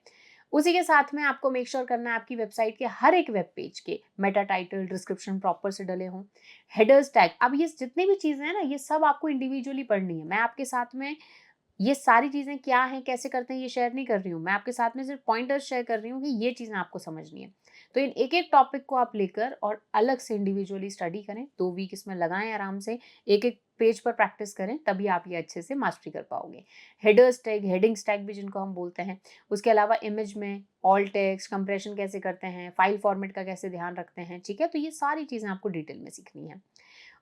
उसी के साथ में आपको मेक श्योर करना है आपकी वेबसाइट के हर एक वेब पेज के मेटा टाइटल, डिस्क्रिप्शन प्रॉपर से डले हों, हेडर्स टैग। अब ये जितनी भी चीजें हैं ना, ये सब आपको इंडिविजुअली पढ़नी है। मैं आपके साथ में ये सारी चीजें क्या हैं, कैसे करते हैं, ये शेयर नहीं कर रही हूँ। मैं आपके साथ में सिर्फ पॉइंटर्स शेयर कर रही हूँ कि ये चीजें आपको समझनी है। तो इन एक एक टॉपिक को आप लेकर और अलग से इंडिविजुअली स्टडी करें, 2 वीक इसमें लगाएं आराम से, एक एक पेज पर प्रैक्टिस करें, तभी आप ये अच्छे से मास्टरी कर पाओगे। हेडर्स टैग, हेडिंग्स टैग भी जिनको हम बोलते हैं, उसके अलावा इमेज में ऑल टेक्स्ट कंप्रेशन कैसे करते हैं, फाइल फॉर्मेट का कैसे ध्यान रखते हैं, ठीक है। तो ये सारी चीजें आपको डिटेल में सीखनी है।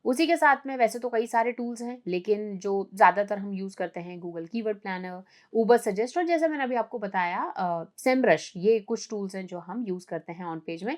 उसी के साथ में वैसे तो कई सारे टूल्स हैं, लेकिन जो ज़्यादातर हम यूज़ करते हैं, गूगल कीवर्ड प्लानर, उबर सजेस्ट, और जैसे मैंने अभी आपको बताया सेमरश, ये कुछ टूल्स हैं जो हम यूज़ करते हैं ऑन पेज में।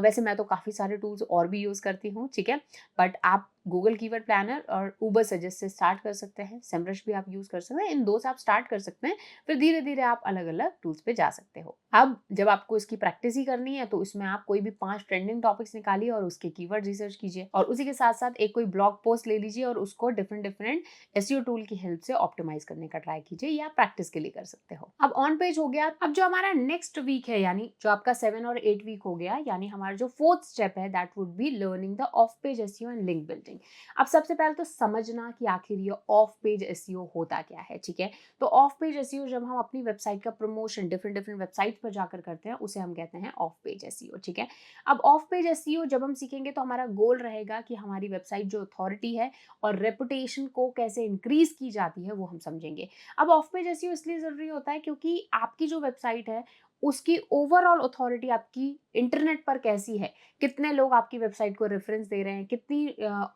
वैसे मैं तो काफ़ी सारे टूल्स और भी यूज़ करती हूँ, ठीक है। बट आप गूगल कीवर्ड प्लानर और उबर सजेस्ट से स्टार्ट कर सकते हैं। सेमरश भी आप यूज़ कर सकते हैं। इन 2 से आप स्टार्ट कर सकते हैं, फिर धीरे धीरे आप अलग अलग टूल्स पे जा सकते हो। अब जब आपको इसकी प्रैक्टिस ही करनी है, तो इसमें आप कोई भी 5 ट्रेंडिंग टॉपिक्स निकालिए और उसके कीवर्ड रिसर्च कीजिए, और उसी के साथ साथ एक कोई ब्लॉग पोस्ट ले लीजिए और उसको डिफरेंट डिफरेंट एसईओ टूल की हेल्प से ऑप्टिमाइज करने का ट्राई कीजिए, या प्रैक्टिस के लिए कर सकते हो। अब ऑन पेज हो गया। अब जो हमारा नेक्स्ट वीक है, यानी जो आपका 7 और 8 वीक हो गया, यानी हमारा जो 4th स्टेप है, that would be learning the of page SEO and link building. अब सबसे पहले तो समझना कि आखिर ये ऑफ पेज एसईओ होता क्या है, ठीक है। तो ऑफ पेज एसईओ जब हम अपनी वेबसाइट का प्रमोशन डिफरेंट डिफरेंट वेबसाइट पर जाकर करते हैं, उसे हम कहते हैं ऑफ पेज एसईओ, ठीक है। अब ऑफ पेज एसईओ जब हम सीखेंगे, तो हमारा गोल रहेगा कि हमारी वेबसाइट जो अथॉरिटी है और रेपुटेशन को कैसे इंक्रीज की जाती है, वो हम समझेंगे। अब ऑफ पेज एसईओ इसलिए जरूरी होता है क्योंकि आपकी जो वेबसाइट है उसकी ओवरऑल अथॉरिटी आपकी इंटरनेट पर कैसी है, कितने लोग आपकी वेबसाइट को रेफरेंस दे रहे हैं, कितनी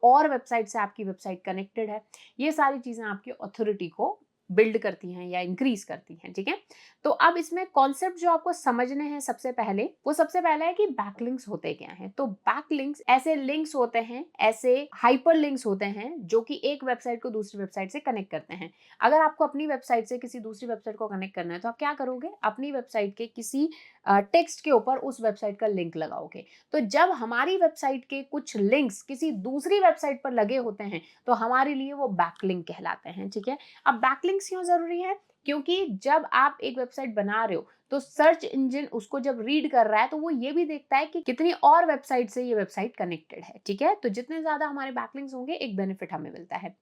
और वेबसाइट से आपकी वेबसाइट कनेक्टेड है, ये सारी चीजें आपकी अथॉरिटी को बिल्ड करती हैं या इंक्रीज करती हैं, ठीक है। तो अब इसमें कॉन्सेप्ट जो आपको समझने हैं, सबसे पहले वो सबसे पहला है कि बैकलिंक्स होते क्या हैं। तो बैकलिंक्स ऐसे लिंक्स होते हैं, ऐसे हाइपर लिंक्स होते हैं जो कि एक वेबसाइट को दूसरी वेबसाइट से कनेक्ट करते हैं। अगर आपको अपनी वेबसाइट से किसी दूसरी वेबसाइट को कनेक्ट करना है, तो आप क्या करोगे, अपनी वेबसाइट के किसी टेक्स्ट के ऊपर उस वेबसाइट का लिंक लगाओगे। तो जब हमारी वेबसाइट के कुछ लिंक्स किसी दूसरी वेबसाइट पर लगे होते हैं, तो हमारे लिए वो बैकलिंक कहलाते हैं, ठीक है। अब बैकलिंक्स क्यों जरूरी है, क्योंकि जब आप एक वेबसाइट बना रहे हो, तो सर्च इंजन उसको जब रीड कर रहा है, तो वो ये भी देखता है कि कितनी और वेबसाइट से ये वेबसाइट कनेक्टेड है, ठीक है। तो जितने ज्यादा हमारे बैकलिंक्स होंगे, एक बेनिफिट हमें मिलता है।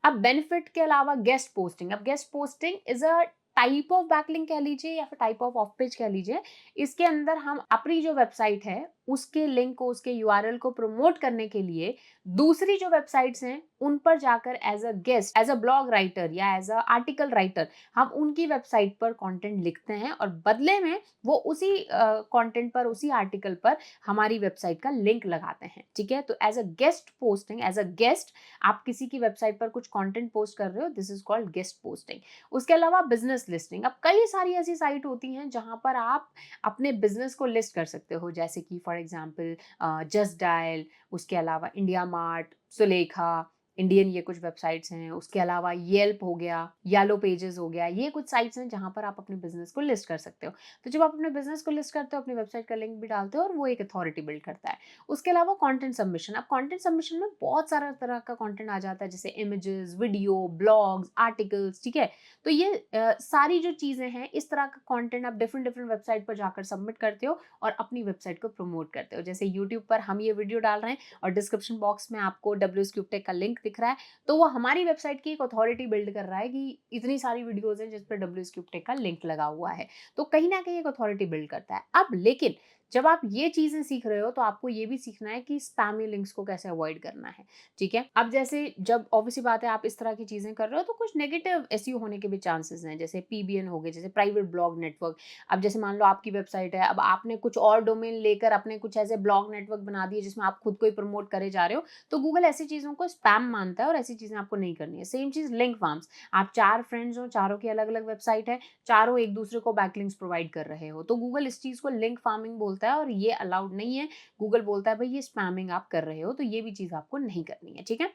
अब बेनिफिट के अलावा गेस्ट पोस्टिंग। अब guest posting is a type of backlink कह लीजिए, या फिर टाइप ऑफ पेज कह लीजिए। इसके अंदर हम अपनी जो वेबसाइट है उसके लिंक को, उसके यूआरएल को प्रमोट करने के लिए दूसरी जो वेबसाइट्स हैं उन पर जाकर as a guest, as a blog writer या एज अ आर्टिकल राइटर हम उनकी वेबसाइट पर कंटेंट लिखते हैं, और बदले में वो उसी कंटेंट पर, उसी आर्टिकल पर हमारी वेबसाइट का लिंक लगाते हैं, ठीक है। तो as a guest posting, as a guest आप किसी की वेबसाइट पर कुछ कंटेंट पोस्ट कर रहे हो, this is called guest posting. उसके अलावा बिजनेस लिस्टिंग। अब कई सारी ऐसी साइट होती हैं जहां पर आप अपने बिजनेस को लिस्ट कर सकते हो, जैसे कि फॉर एग्जांपल जस्ट डायल, उसके अलावा इंडिया मार्ट, सुलेखा, इंडियन ये कुछ वेबसाइट्स हैं, उसके अलावा येल्प हो गया, येलो पेजेस हो गया, ये कुछ साइट्स हैं जहाँ पर आप अपने बिजनेस को लिस्ट कर सकते हो। तो जब आप अपने बिजनेस को लिस्ट करते हो, अपनी वेबसाइट का लिंक भी डालते हो और वो एक अथॉरिटी बिल्ड करता है। उसके अलावा कंटेंट सबमिशन, अब कंटेंट सबमिशन में बहुत सारा तरह का कंटेंट आ जाता है, जैसे इमेजेस, वीडियो, ब्लॉग्स, आर्टिकल्स, ठीक है। तो ये सारी जो चीजें हैं, इस तरह का कंटेंट आप डिफरेंट डिफरेंट वेबसाइट पर जाकर सबमिट करते हो और अपनी वेबसाइट को प्रमोट करते हो। जैसे यूट्यूब पर हम ये वीडियो डाल रहे हैं और डिस्क्रिप्शन बॉक्स में आपको WSCubeTech का लिंक दिख रहा है, तो वो हमारी वेबसाइट की एक अथॉरिटी बिल्ड कर रहा है कि इतनी सारी वीडियोज हैं जिस पर WSCubeTech का लिंक लगा हुआ है। तो कहीं ना कहीं एक अथॉरिटी बिल्ड करता है। अब लेकिन जब आप ये चीजें सीख रहे हो तो आपको ये भी सीखना है कि स्पैमी लिंक्स को कैसे अवॉइड करना है, ठीक है। अब जैसे जब ऑब्वियसली बात है आप इस तरह की चीजें कर रहे हो तो कुछ नेगेटिव एसईओ होने के भी चांसेस हैं, जैसे PBN हो गए, जैसे प्राइवेट ब्लॉग नेटवर्क। अब जैसे मान लो आपकी वेबसाइट है, अब आपने कुछ और डोमेन लेकर अपने कुछ ऐसे ब्लॉग नेटवर्क बना दिए जिसमें आप खुद को ही प्रमोट करे जा रहे हो, तो गूगल ऐसी चीजों को स्पैम मानता है और ऐसी चीजें आपको नहीं करनी है। सेम चीज लिंक फार्म्स, आप 4 फ्रेंड्स हो, चारों की अलग अलग वेबसाइट है, चारों एक दूसरे को बैकलिंक्स प्रोवाइड कर रहे हो, तो गूगल इस चीज को लिंक फार्मिंग बोलता है और ये अलाउड नहीं है। गूगल बोलता है भाई ये स्पैमिंग आप कर रहे हो, तो ये भी चीज आपको नहीं करनी है, ठीक है।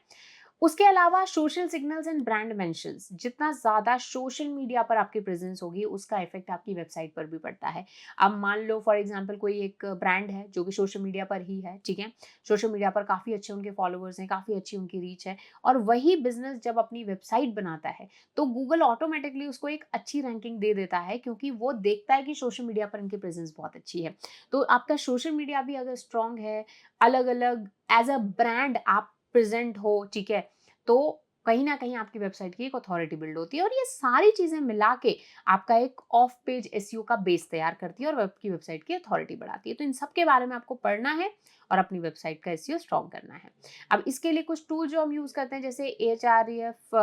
उसके अलावा social signals and brand mentions, जितना ज्यादा सोशल मीडिया पर आपकी प्रेजेंस होगी उसका इफेक्ट आपकी वेबसाइट पर भी पड़ता है। अब मान लो फॉर एग्जांपल कोई एक ब्रांड है जो कि सोशल मीडिया पर ही है, ठीक है, सोशल मीडिया पर काफी अच्छे उनके फॉलोअर्स हैं, काफी अच्छी उनकी रीच है, और वही बिजनेस जब अपनी वेबसाइट बनाता है तो गूगल ऑटोमेटिकली उसको एक अच्छी रैंकिंग दे देता है, क्योंकि वो देखता है कि सोशल मीडिया पर इनकी प्रेजेंस बहुत अच्छी है। तो आपका सोशल मीडिया भी अगर स्ट्रांग है, अलग अलग एज अ ब्रांड आप प्रेजेंट हो, ठीक है, तो कहीं ना कहीं आपकी वेबसाइट की एक अथॉरिटी बिल्ड होती है, और ये सारी चीजें मिला के आपका एक ऑफ पेज एसईओ का बेस तैयार करती है और आपकी वेबसाइट की अथॉरिटी बढ़ाती है। तो इन सब के बारे में आपको पढ़ना है और अपनी वेबसाइट का एसईओ स्ट्रॉन्ग करना है। अब इसके लिए कुछ टूल जो हम यूज करते हैं, जैसे Ahref,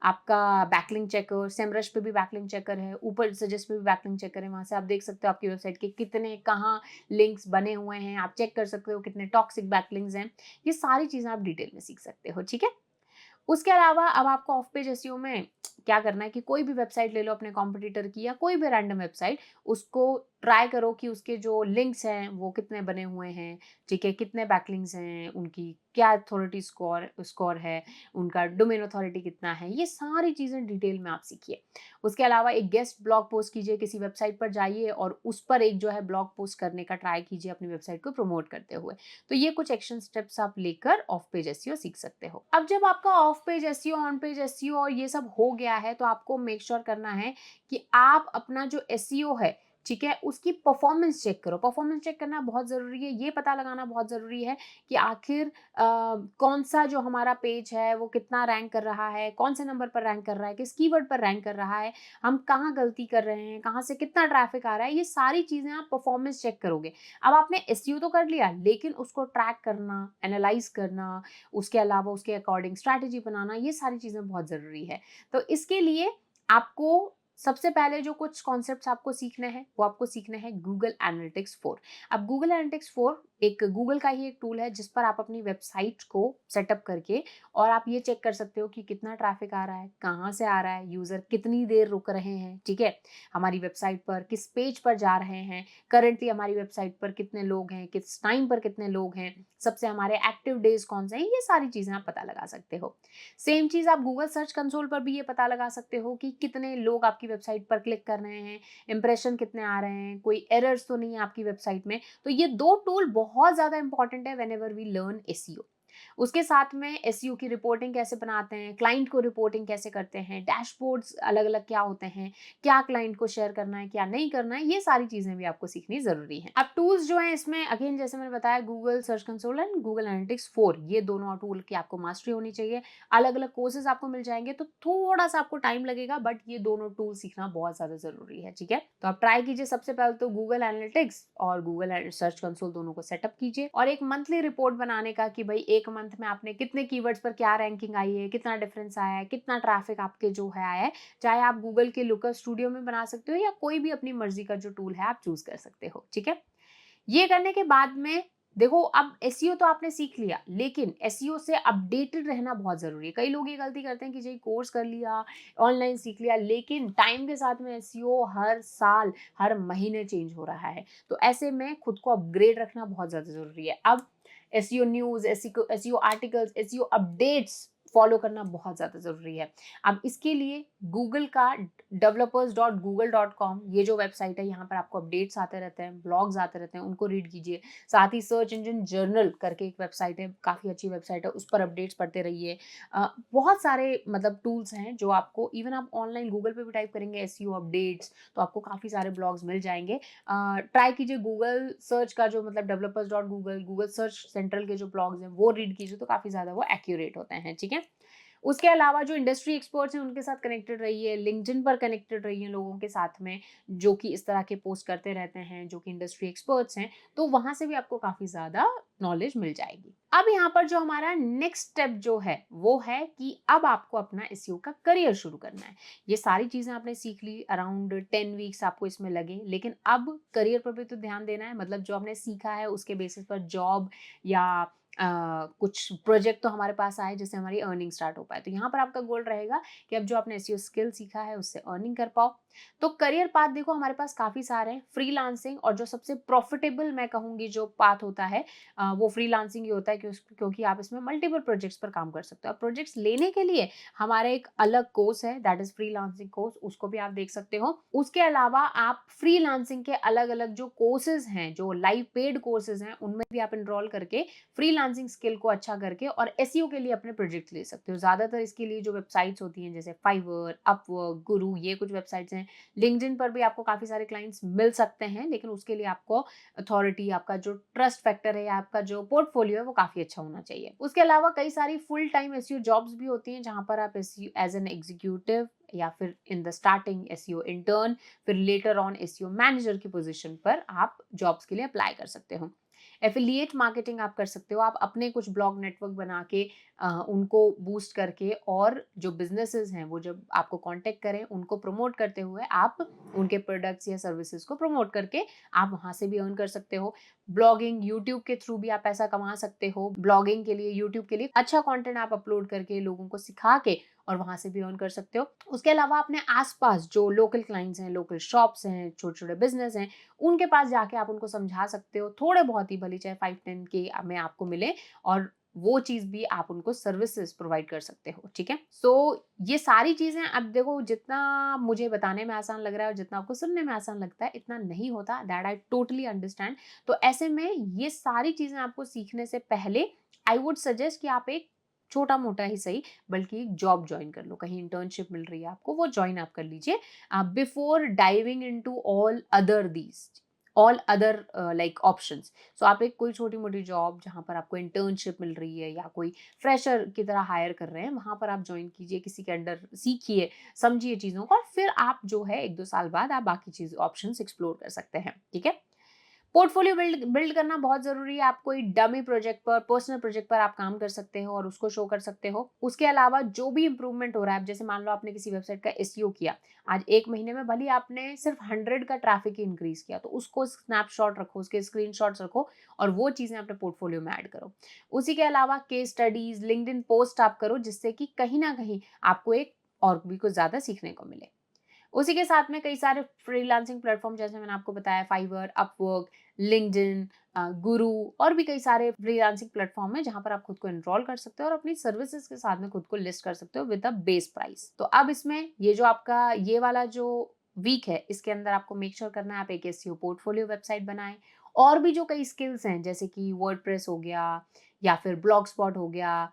आपका बैकलिंक चेकर, सेमरश पे भी बैकलिंक चेकर है, ऊपर सजेस्ट पे भी बैकलिंक चेकर है, वहां से आप देख सकते हो आपकी वेबसाइट के कितने कहाँ लिंक्स बने हुए हैं, आप चेक कर सकते हो कितने टॉक्सिक बैकलिंक्स हैं। ये सारी चीजें आप डिटेल में सीख सकते हो, ठीक है। उसके अलावा अब आपको ऑफ पेज एसईओ में क्या करना है कि कोई भी वेबसाइट ले लो अपने कॉम्पिटिटर की या कोई भी रैंडम वेबसाइट, उसको ट्राई करो कि उसके जो लिंक्स हैं वो कितने बने हुए हैं, ठीक है, कितने बैकलिंक्स हैं, उनकी क्या अथॉरिटी स्कोर स्कोर है, उनका डोमेन अथॉरिटी कितना है, ये सारी चीज़ें डिटेल में आप सीखिए। उसके अलावा एक गेस्ट ब्लॉग पोस्ट कीजिए, किसी वेबसाइट पर जाइए और उस पर एक जो है ब्लॉग पोस्ट करने का ट्राई कीजिए अपनी वेबसाइट को प्रमोट करते हुए। तो ये कुछ एक्शन स्टेप्स आप लेकर ऑफ पेज एसईओ सीख सकते हो। अब जब आपका of page SEO, on page SEO और ये सब हो गया है, तो आपको मेक श्योर करना है कि आप अपना जो एसईओ है, ठीक है, उसकी परफॉर्मेंस चेक करो। परफॉर्मेंस चेक करना बहुत जरूरी है, ये पता लगाना बहुत जरूरी है कि आखिर कौन सा जो हमारा पेज है वो कितना रैंक कर रहा है, कौन से नंबर पर रैंक कर रहा है, किस कीवर्ड पर रैंक कर रहा है, हम कहाँ गलती कर रहे हैं, कहाँ से कितना ट्रैफिक आ रहा है, ये सारी चीजें आप परफॉर्मेंस चेक करोगे। अब आपने एसईओ तो कर लिया, लेकिन उसको ट्रैक करना, एनालाइज करना, उसके अलावा उसके अकॉर्डिंग स्ट्रैटेजी बनाना, ये सारी चीजें बहुत जरूरी है। तो इसके लिए आपको सबसे पहले जो कुछ कॉन्सेप्ट्स आपको सीखने हैं वो आपको सीखने हैं गूगल एनालिटिक्स 4। अब गूगल एनालिटिक्स 4 एक गूगल का ही एक टूल है जिस पर आप अपनी वेबसाइट को सेटअप करके और आप ये चेक कर सकते हो कि कितना ट्रैफिक आ रहा है, कहाँ से आ रहा है, यूजर कितनी देर रुक रहे हैं, ठीक है, हमारी वेबसाइट पर किस पेज पर जा रहे हैं, करंटली हमारी वेबसाइट पर कितने लोग हैं, किस टाइम पर कितने लोग हैं, सबसे हमारे एक्टिव डेज कौन से हैं, ये सारी चीजें आप पता लगा सकते हो। सेम चीज आप गूगल सर्च कंसोल पर भी ये पता लगा सकते हो कि कितने लोग आपकी वेबसाइट पर क्लिक कर रहे हैं, इंप्रेशन कितने आ रहे हैं, कोई एरर्स तो नहीं है आपकी वेबसाइट में। तो ये दो टूल बहुत ज्यादा इंपॉर्टेंट है व्हेनेवर वी लर्न एसईओ। उसके साथ में एसईओ की रिपोर्टिंग कैसे बनाते हैं, क्लाइंट को रिपोर्टिंग कैसे करते हैं, डैशबोर्ड्स अलग अलग क्या होते हैं, क्या क्लाइंट को शेयर करना है क्या नहीं करना है, ये सारी चीजें भी आपको सीखनी जरूरी है। अब टूल्स जो है इसमें अगेन जैसे मैंने बताया Google search console and Google analytics 4, ये दोनों टूल की आपको मास्टरी होनी चाहिए। अलग अलग कोर्सेज आपको मिल जाएंगे तो थोड़ा सा आपको टाइम लगेगा, बट ये दोनों टूल सीखना बहुत ज्यादा जरूरी है, ठीक है। तो आप ट्राई कीजिए, सबसे पहले तो गूगल एनालिटिक्स और गूगल सर्च कंसोल दोनों को सेटअप कीजिए और एक मंथली रिपोर्ट बनाने का कि भाई एक मंथ में आपने कितने कीवर्ड्स पर क्या रैंकिंग आई है, कितना डिफरेंस आया है, कितना ट्रैफिक आपके जो है आया है। चाहे आप गूगल के लुकर स्टूडियो में बना सकते हो या कोई भी अपनी मर्जी का जो टूल है आप चूज कर सकते हो, ठीक है। ये करने के बाद में देखो, अब एसईओ तो आपने सीख लिया, लेकिन एसईओ से अपडेटेड रहना बहुत जरूरी है। कई लोग ये गलती करते हैं कि जी कोर्स कर लिया, ऑनलाइन सीख लिया, लेकिन टाइम के साथ में एसईओ हर साल हर महीने चेंज हो रहा है। तो ऐसे में खुद को अपग्रेड रखना बहुत ज्यादा जरूरी है। अब SEO news, SEO articles, SEO updates follow करना बहुत ज़्यादा ज़रूरी है। अब इसके लिए गूगल का developers.google.com ये जो वेबसाइट है, यहाँ पर आपको अपडेट्स आते रहते हैं, ब्लॉग्स आते रहते हैं, उनको रीड कीजिए। साथ ही सर्च इंजन जर्नल करके एक वेबसाइट है, काफ़ी अच्छी वेबसाइट है, उस पर अपडेट्स पढ़ते रहिए। बहुत सारे मतलब टूल्स हैं जो आपको, इवन आप ऑनलाइन गूगल पे भी टाइप करेंगे एसईओ अपडेट्स, तो आपको काफ़ी सारे ब्लॉग्स मिल जाएंगे। ट्राई कीजिए गूगल सर्च का जो मतलब developers.google, गूगल सर्च सेंट्रल के जो ब्लॉग्स हैं वो रीड कीजिए, तो काफ़ी ज़्यादा वो एक्यूरेट होते हैं, ठीक है। उसके अलावा जो इंडस्ट्री एक्सपर्ट्स हैं उनके साथ कनेक्टेड रहिए, लिंक्डइन पर कनेक्टेड रहिए लोगों के साथ में जो कि इस तरह के पोस्ट करते रहते हैं, जो कि इंडस्ट्री एक्सपर्ट्स हैं, तो वहाँ से भी आपको काफ़ी ज़्यादा नॉलेज मिल जाएगी। अब यहाँ पर जो हमारा नेक्स्ट स्टेप जो है वो है कि अब आपको अपना एसईओ का करियर शुरू करना है। ये सारी चीज़ें आपने सीख ली, अराउंड 10 वीक्स आपको इसमें लगे, लेकिन अब करियर पर भी तो ध्यान देना है। मतलब जो आपने सीखा है उसके बेसिस पर जॉब या कुछ प्रोजेक्ट तो हमारे पास आए जिससे हमारी अर्निंग स्टार्ट हो पाए। तो यहाँ पर आपका गोल रहेगा कि अब जो आपने एसईओ स्किल सीखा है उससे अर्निंग कर पाओ। तो करियर पाथ देखो हमारे पास काफ़ी सारे हैं, फ्रीलांसिंग, और जो सबसे प्रॉफिटेबल मैं कहूँगी जो पाथ होता है वो फ्रीलांसिंग ही होता है, क्योंकि आप इसमें मल्टीपल प्रोजेक्ट्स पर काम कर सकते हो। अब प्रोजेक्ट्स लेने के लिए हमारा एक अलग कोर्स है, दैट इज फ्रीलांसिंग कोर्स, उसको भी आप देख सकते हो। उसके अलावा आप फ्रीलांसिंग के अलग अलग जो कोर्सेज हैं, जो लाइव पेड कोर्सेज हैं, उनमें भी आप एनरोल करके फ्रीलांसिंग स्किल को अच्छा करके और एसईओ के लिए अपने प्रोजेक्ट ले सकते हो। ज़्यादातर इसके लिए जो वेबसाइट्स होती हैं जैसे फाइवर, अपवर्क, गुरु, ये कुछ वेबसाइट्स हैं। लिंक्डइन पर भी आपको काफ़ी सारे क्लाइंट्स मिल सकते हैं, लेकिन उसके लिए आपको अथॉरिटी, आपका जो ट्रस्ट फैक्टर है या आपका जो पोर्टफोलियो है वो काफ़ी अच्छा होना चाहिए। उसके अलावा कई सारी फुल टाइम एसईओ जॉब्स भी होती हैं जहाँ पर आप एसईओ एज एन एग्जीक्यूटिव या फिर in the starting SEO intern, फिर लेटर ऑन एसईओ मैनेजर की पोजीशन पर आप जॉब्स के लिए अप्लाई कर सकते हो। एफिलिएट मार्केटिंग आप कर सकते हो, आप अपने कुछ ब्लॉग नेटवर्क बना के उनको बूस्ट करके, और जो बिजनेसेस हैं वो जब आपको कांटेक्ट करें उनको प्रमोट करते हुए आप उनके प्रोडक्ट्स या सर्विसेज को प्रमोट करके आप वहां से भी अर्न कर सकते हो। ब्लॉगिंग, यूट्यूब के थ्रू भी आप पैसा कमा सकते हो। ब्लॉगिंग के लिए, यूट्यूब के लिए अच्छा कंटेंट आप अपलोड करके लोगों को सिखा के और वहां से भी अर्न कर सकते हो। उसके अलावा अपने आसपास जो लोकल क्लाइंट्स हैं, लोकल शॉप्स हैं, छोटे छोटे बिजनेस हैं, उनके पास जाके आप उनको समझा सकते हो, थोड़े बहुत ही, भले चाहे 5-10 के में आपको मिले, और वो चीज भी आप उनको सर्विसेज प्रोवाइड कर सकते हो, ठीक है। सो ये सारी चीजें, अब देखो जितना मुझे बताने में आसान लग रहा है और जितना आपको सुनने में आसान लगता है, इतना नहीं होता, दैट आई टोटली अंडरस्टैंड। तो ऐसे में ये सारी चीजें आपको सीखने से पहले आई वुड सजेस्ट कि आप एक छोटा मोटा ही सही, बल्कि एक जॉब ज्वाइन कर लो, कहीं इंटर्नशिप मिल रही है आपको, वो ज्वाइन आप कर लीजिए before diving into all other like options. So आप एक कोई छोटी मोटी जॉब जहाँ पर आपको इंटर्नशिप मिल रही है या कोई फ्रेशर की तरह हायर कर रहे हैं, वहां पर आप ज्वाइन कीजिए, किसी के अंडर सीखिए, समझिए चीजों को, और फिर आप जो है 1-2 साल बाद आप बाकी चीज ऑप्शंस एक्सप्लोर कर सकते हैं, ठीक है। पोर्टफोलियो बिल्ड बिल्ड करना बहुत जरूरी है। आप कोई डमी प्रोजेक्ट पर, पर्सनल प्रोजेक्ट पर आप काम कर सकते हो और उसको शो कर सकते हो। उसके अलावा जो भी इंप्रूवमेंट हो रहा है, जैसे मान लो आपने किसी वेबसाइट का एसईओ किया, आज 1 महीने में भले आपने सिर्फ 100 का ट्रैफिक ही इंक्रीज किया, तो उसको स्नैपशॉट रखो, उसके स्क्रीनशॉट्स रखो और वो चीजें अपने पोर्टफोलियो में ऐड करो। उसी के अलावा केस स्टडीज, लिंक्डइन पोस्ट आप करो, जिससे कि कहीं ना कहीं आपको एक और भी कुछ ज्यादा सीखने को मिले। उसी के साथ में कई सारे फ्रीलांसिंग प्लेटफॉर्म, जैसे मैंने आपको बताया, फाइवर, अपवर्क, लिंक्डइन, गुरु, और भी कई सारे फ्रीलांसिंग प्लेटफॉर्म है जहां पर आप खुद को एनरोल कर सकते हो और अपनी सर्विसेज के साथ में खुद को लिस्ट कर सकते हो विद अ बेस प्राइस। तो अब इसमें ये जो आपका ये वाला जो वीक है, इसके अंदर आपको मेक श्योर करना है आप एक एसईओ पोर्टफोलियो वेबसाइट बनाएं। और भी जो कई स्किल्स हैं, जैसे कि वर्डप्रेस हो गया या फिर ब्लॉग स्पॉट हो गया,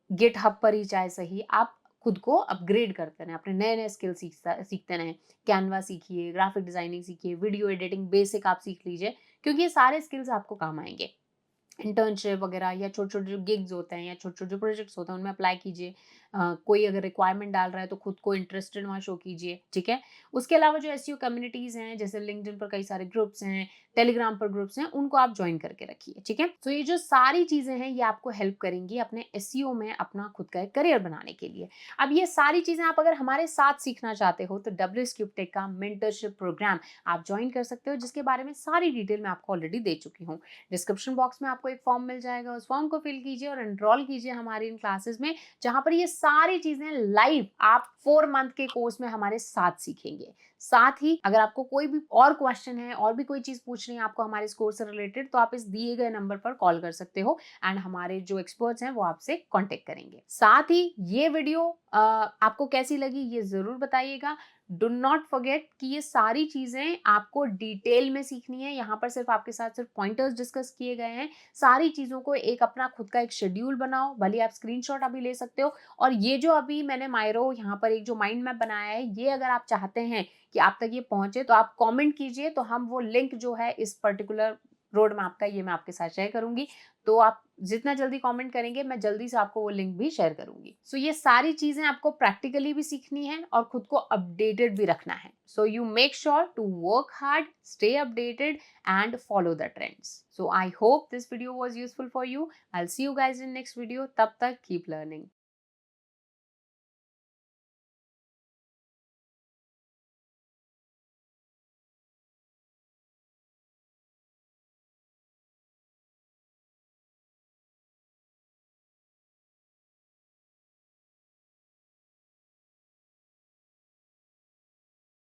गिटहब पर ही चाहे सही, आप खुद को अपग्रेड करते रहें, अपने नए नए स्किल सीखते रहें। कैनवा सीखिए, ग्राफिक डिजाइनिंग सीखिए, वीडियो एडिटिंग बेसिक आप सीख लीजिए, क्योंकि ये सारे स्किल्स आपको काम आएंगे। इंटर्नशिप वगैरह या छोटे छोटे जो गिग्स होते हैं या छोटे छोटे जो प्रोजेक्ट्स होते हैं उनमें अप्लाई कीजिए। कोई अगर रिक्वायरमेंट डाल रहा है तो खुद को इंटरेस्टेड वहाँ शो कीजिए, ठीक है। उसके अलावा जो एसईओ कम्युनिटीज हैं, जैसे लिंक्डइन पर कई सारे ग्रुप्स हैं, टेलीग्राम पर ग्रुप्स हैं, उनको आप ज्वाइन करके रखिए, ठीक है। तो ये जो सारी चीजें हैं ये आपको हेल्प करेंगी अपने एसईओ में अपना खुद का एक करियर बनाने के लिए। अब ये सारी चीजें आप अगर हमारे साथ सीखना चाहते हो तो WSCubeTech का मेंटरशिप प्रोग्राम आप ज्वाइन कर सकते हो, जिसके बारे में सारी डिटेल मैं आपको ऑलरेडी दे चुकी हूँ। डिस्क्रिप्शन बॉक्स में आपको एक फॉर्म मिल जाएगा, उस फॉर्म को फिल कीजिए और एनरोल कीजिए हमारी इन क्लासेस में, जहां पर ये सारी चीजें लाइव आप 4 मंथ के कोर्स में हमारे साथ सीखेंगे। साथ ही अगर आपको कोई भी और क्वेश्चन है और भी कोई चीज पूछनी है आपको हमारे इस कोर्स से रिलेटेड, तो आप इस दिए गए नंबर पर कॉल कर सकते हो एंड हमारे जो एक्सपर्ट्स हैं वो आपसे कांटेक्ट करेंगे। साथ ही ये वीडियो आपको कैसी लगी ये जरूर बताइएगा। डू नॉट फॉरगेट कि ये सारी चीजें आपको डिटेल में सीखनी है। यहाँ पर सिर्फ आपके साथ सिर्फ पॉइंटर्स डिस्कस किए गए हैं। सारी चीजों को एक अपना खुद का एक शेड्यूल बनाओ, भले आप स्क्रीनशॉट अभी ले सकते हो। और ये जो अभी मैंने मायरो यहाँ पर एक जो माइंड मैप बनाया है, ये अगर आप चाहते हैं कि आप तक ये पहुंचे तो आप कमेंट कीजिए, तो हम वो लिंक जो है इस पर्टिकुलर रोड मैप का ये मैं आपके साथ शेयर करूंगी। तो आप जितना जल्दी कमेंट करेंगे मैं जल्दी से आपको वो लिंक भी शेयर करूंगी। सो ये सारी चीजें आपको प्रैक्टिकली भी सीखनी है और खुद को अपडेटेड भी रखना है। So you make sure to work hard, stay updated and follow the trends. So I hope this video was useful for you. I will see you guys in next video. तब तक keep learning.